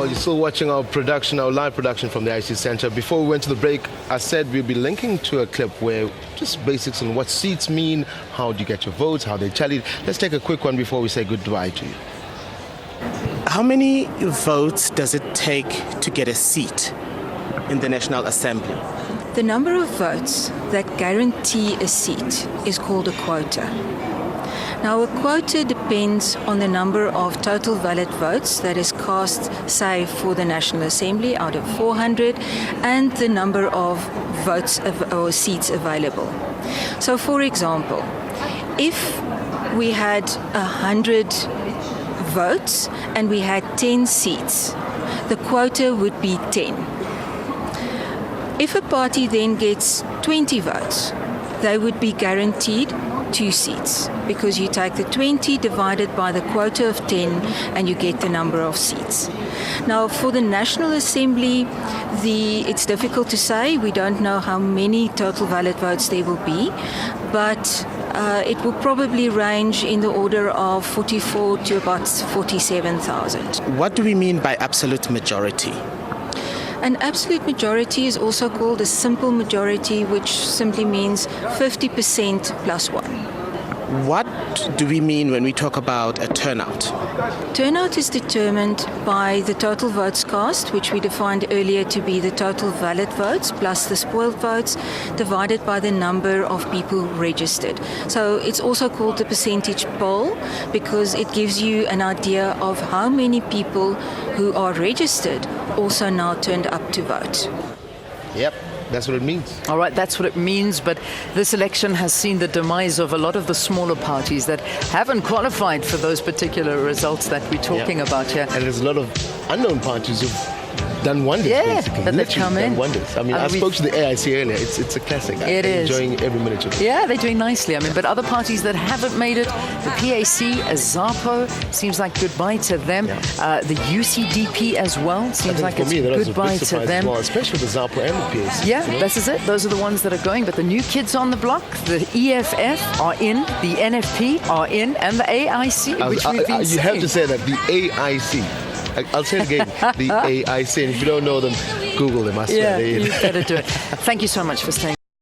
Well, you're still watching our live production from the IC Center. Before we went to the break, I said we'd be linking to a clip where just basics on what seats mean, how do you get your votes, how they tallied. Let's take a quick one before we say goodbye to you. How many votes does it take to get a seat in the National Assembly? The number of votes that guarantee a seat is called a quota. Now, a quota depends on the number of total valid votes that is cast, say, for the National Assembly out of 400, and the number of votes or seats available. So, for example, if we had 100 votes and we had 10 seats, the quota would be 10. If a party then gets 20 votes, they would be guaranteed 2 seats, because you take the 20 divided by the quota of 10 and you get the number of seats. Now, for the National Assembly, it's difficult to say. We don't know how many total valid votes there will be, but it will probably range in the order of 44 to about 47,000. What do we mean by absolute majority? An absolute majority is also called a simple majority, which simply means 50% plus 1. What do we mean when we talk about a turnout? Turnout is determined by the total votes cast, which we defined earlier to be the total valid votes plus the spoiled votes, divided by the number of people registered. So it's also called the percentage poll, because it gives you an idea of how many people who are registered also now turned up to vote. Yep. That's what it means. All right, that's what it means. But this election has seen the demise of a lot of the smaller parties that haven't qualified for those particular results that we're talking about here. And there's a lot of unknown parties who've done wonders, basically. That they've come in. Wonders. I mean, I spoke to the AIC earlier. It's a classic. It is. Enjoying every minute of it. Yeah, they're doing nicely. I mean, but other parties that haven't made it, the PAC, ZAPO, seems like goodbye to them. The UCDP as well, seems like it's goodbye to them. Well, especially the ZAPO and the PAC. Yeah, this is it. Those are the ones that are going. But the new kids on the block, the EFF are in, the NFP are in, and the AIC, which we've been saying. You have to say that, the AIC. I'll say it again, the AIC. And if you don't know them, Google them. I swear. Yeah, you better do it. Thank you so much for staying.